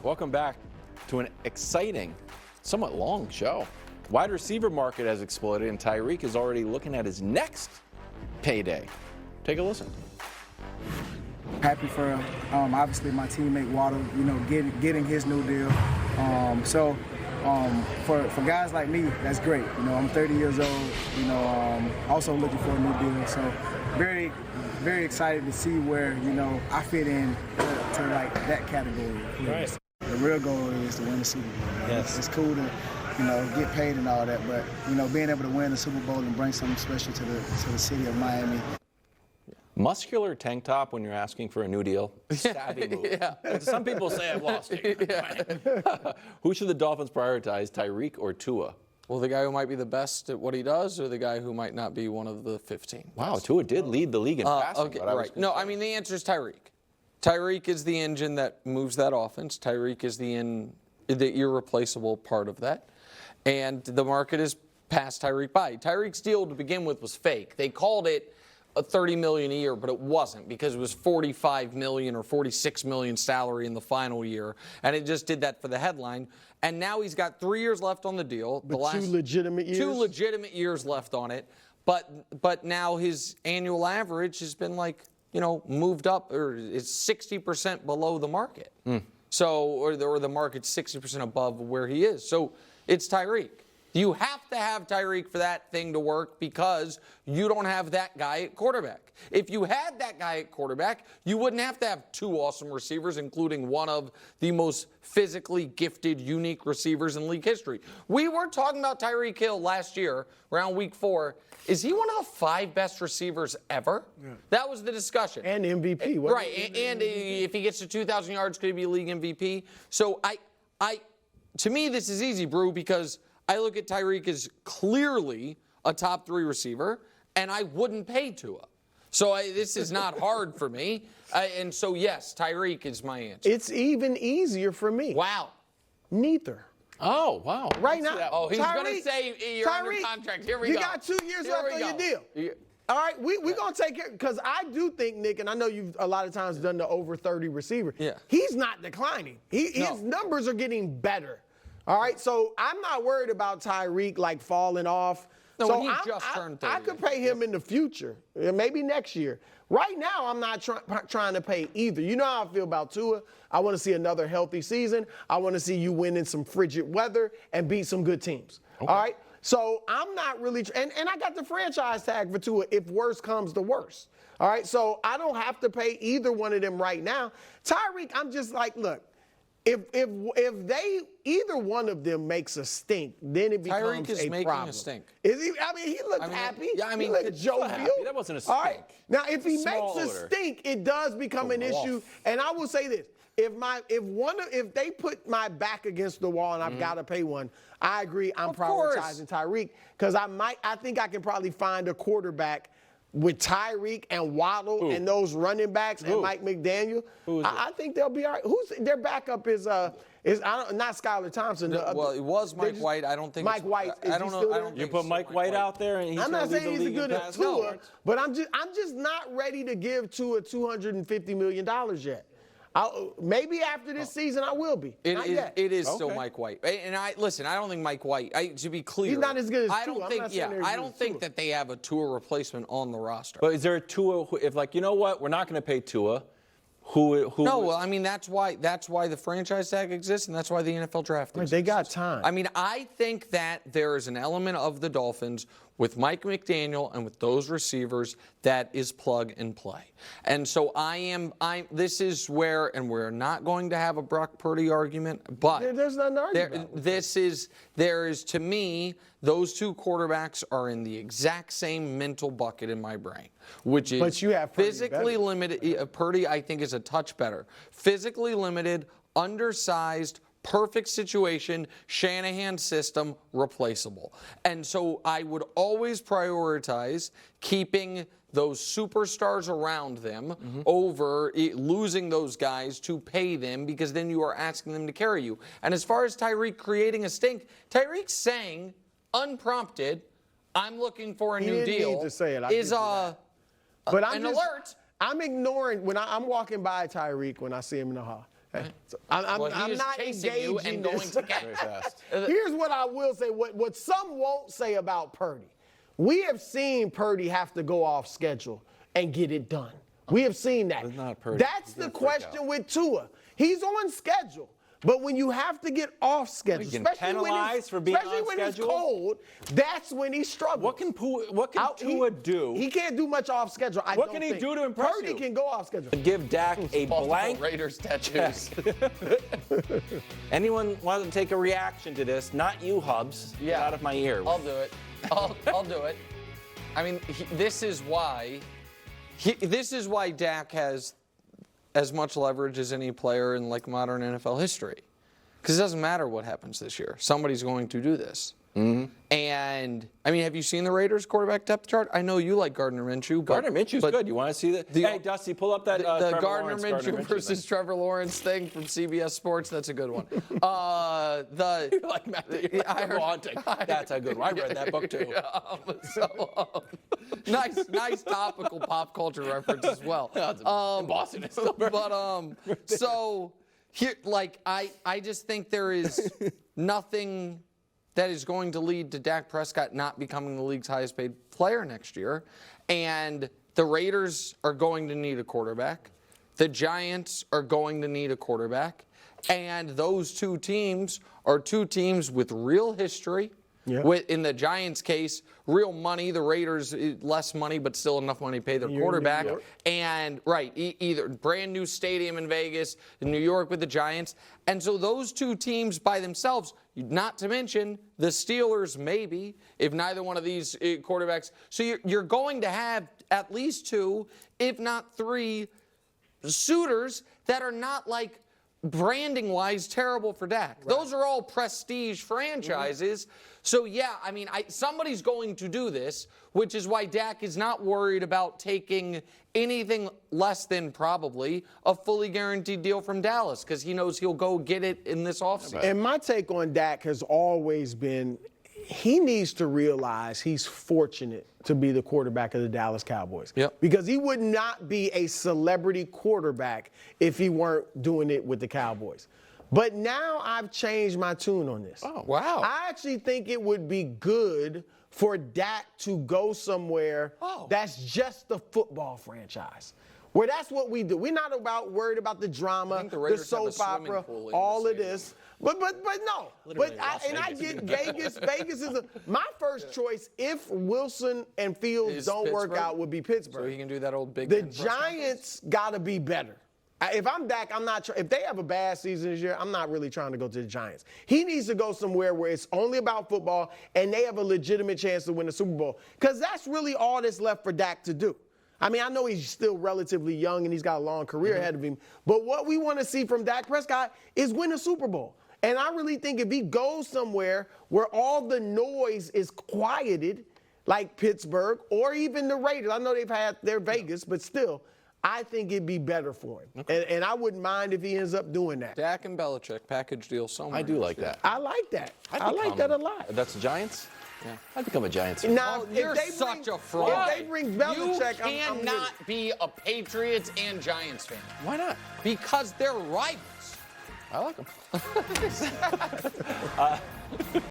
Welcome back to an exciting, somewhat long show. Wide receiver market has exploded, and Tyreek is already looking at his next payday. Take a listen. Happy for obviously my teammate Waddle, getting his new deal. For guys like me, that's great. I'm 30 years old. Also looking for a new deal. So very, very excited to see where I fit in to like that category. Right. The real goal is to win the Super Bowl. Yes. It's cool to get paid and all that, but being able to win the Super Bowl and bring something special to the city of Miami. Muscular tank top when you're asking for a new deal. Savvy move. Yeah. Some people say I've lost it. Who should the Dolphins prioritize, Tyreek or Tua? Well, the guy who might be the best at what he does, or the guy who might not be one of the 15? Wow, Tua did lead the league in passing. Okay, right. No, I mean, the answer is Tyreek. Tyreek is the engine that moves that offense. Tyreek is the irreplaceable part of that. And the market is passed Tyreek by. Tyreek's deal to begin with was fake. They called it a $30 million a year, but it wasn't, because it was $45 million or $46 million salary in the final year, and it just did that for the headline. And now he's got 3 years left on the deal. But two legitimate years? 2 legitimate years left on it. But now his annual average has been moved up, or is 60% below the market. So, or the market's 60% above where he is. So it's Tyreek. You have to have Tyreek for that thing to work, because you don't have that guy at quarterback. If you had that guy at quarterback, you wouldn't have to have 2 awesome receivers, including one of the most physically gifted, unique receivers in league history. We were talking about Tyreek Hill last year, around week 4. Is he one of the 5 best receivers ever? Yeah. That was the discussion. And MVP. Right, and if he gets to 2,000 yards, could he be a league MVP? So to me, this is easy, Brew, because I look at Tyreek as clearly a top 3 receiver, and I wouldn't pay Tua. So this is not hard for me. And so, yes, Tyreek is my answer. It's even easier for me. Wow. Neither. Oh, wow. Right now. Oh, he's going to say you're under contract. Here we go. You got 2 years left on your deal. All right, we're going to take care, because I do think, Nick, and I know you've a lot of times done the over 30 receiver. Yeah. He's not declining. His numbers are getting better. All right, so I'm not worried about Tyreek falling off. No, so he just turned 30. I could pay him in the future, maybe next year. Right now, I'm not trying to pay either. You know how I feel about Tua. I want to see another healthy season. I want to see you win in some frigid weather and beat some good teams. Okay. All right? So I'm not really and I got the franchise tag for Tua if worse comes to worse. All right? So I don't have to pay either one of them right now. Tyreek, I'm just look, if either one of them makes a stink, then it becomes Tyreek is making problem. a stink. Is he? I mean, he looked happy. Yeah, he looked jovial. That wasn't a stink. All right. Now, if he Small makes odor. a stink, it does become an issue. And I will say this: if they put my back against the wall and I've got to pay one, I agree. I'm prioritizing Tyreek, because I think I can probably find a quarterback with Tyreek and Waddle and those running backs and Mike McDaniel. I think they'll be all right. Their backup is not Skylar Thompson. Well, it was Mike White. I don't think Mike White. I don't know. You put Mike White out there, and he's I'm not saying he's as good as Tua, yards. but I'm just not ready to give Tua $250 million yet. Maybe after this season I will be. Not yet. It is still Mike White. And I don't think Mike White, to be clear, he's not as good as I Tua. I don't think that they have a Tua replacement on the roster. But is there a Tua if you know what, we're not going to pay Tua? Who? No, well, I mean that's why the franchise tag exists, and that's why the NFL draft exists. They got time. I mean, I think that there is an element of the Dolphins with Mike McDaniel and with those receivers that is plug and play. And so this is where, and we're not going to have a Brock Purdy argument, but there's nothing to argue about. There is, to me, those 2 quarterbacks are in the exact same mental bucket in my brain, which is but you have Purdy physically limited. Purdy, I think, is a touch better. Physically limited, undersized, perfect situation, Shanahan system, replaceable. And so I would always prioritize keeping those superstars around them over losing those guys to pay them, because then you are asking them to carry you. And as far as Tyreek creating a stink, Tyreek's saying, unprompted, I'm looking for a new deal. Need to say it. Is an alert. I'm ignoring when I'm walking by Tyreek when I see him in the hall. So I'm He is not chasing you engaging and going this. to get Very fast. Here's what I will say, what some won't say about Purdy. We have seen Purdy have to go off schedule and get it done. We have seen that. It's not Purdy. That's He's the gonna freak question out. with Tua. He's on schedule. But when you have to get off schedule, He can penalize for being especially on when schedule? it's cold, that's when he struggles. What can Tua do? He can't do much off schedule. What can he do to impress Purdy you? can go off schedule. Give Dak a Multiple blank Raiders tattoos. Anyone want to take a reaction to this? Not you, Hubs. Get out of my ear. I'll do it. I'll do it. I mean, this is why Dak has as much leverage as any player in like modern NFL history. Because it doesn't matter what happens this year. Somebody's going to do this. Mm-hmm. And, I mean, have you seen the Raiders quarterback depth chart? I know you like Gardner Minshew. Gardner Minshew's good. You want to see that? Hey, Dusty, pull up that the Trevor Gardner Lawrence, Minshew versus Trevor Lawrence thing from CBS Sports. That's a good one. You're like Matthew. That's a good one. I read that book too. Nice topical pop culture reference as well. In Boston, it's still very So here, like I just think there is nothing that is going to lead to Dak Prescott not becoming the league's highest paid player next year. And the Raiders are going to need a quarterback. The Giants are going to need a quarterback. And those two teams are two teams with real history. Yeah. In the Giants' case, real money. The Raiders, less money, but still enough money to pay their quarterback. And, either brand new stadium in Vegas, in New York with the Giants. And so those two teams by themselves, not to mention the Steelers maybe, if neither one of these quarterbacks. So you're going to have at least two, if not three, suitors that are not like branding-wise terrible for Dak. Right. Those are all prestige franchises. Mm-hmm. So, yeah, I mean, somebody's going to do this, which is why Dak is not worried about taking anything less than probably a fully guaranteed deal from Dallas because he knows he'll go get it in this offseason. And my take on Dak has always been he needs to realize he's fortunate to be the quarterback of the Dallas Cowboys. Yep. Because he would not be a celebrity quarterback if he weren't doing it with the Cowboys. But now I've changed my tune on this. Oh, wow. I actually think it would be good for Dak to go somewhere that's just the football franchise. Where that's what we do. We're not worried about the drama, the soap opera, all of this. But no. Literally I get Vegas. Vegas is my first choice if Wilson and Fields don't work out would be Pittsburgh. So he can do that old big. The Giants got to be better. If I'm Dak, I'm not. If they have a bad season this year, I'm not really trying to go to the Giants. He needs to go somewhere where it's only about football and they have a legitimate chance to win the Super Bowl. Because that's really all that's left for Dak to do. I mean, I know he's still relatively young and he's got a long career ahead of him. But what we want to see from Dak Prescott is win a Super Bowl. And I really think if he goes somewhere where all the noise is quieted, like Pittsburgh or even the Raiders, I know they've had their Vegas, but still, I think it'd be better for him. Okay. And I wouldn't mind if he ends up doing that. Dak and Belichick package deal somewhere. I do like that. I like that. I like that a lot. That's the Giants? Yeah. I'd become a Giants fan. Now, you're such a fraud. If they bring Belichick, you cannot be a Patriots and Giants fan. Why not? Because they're rivals. I like them.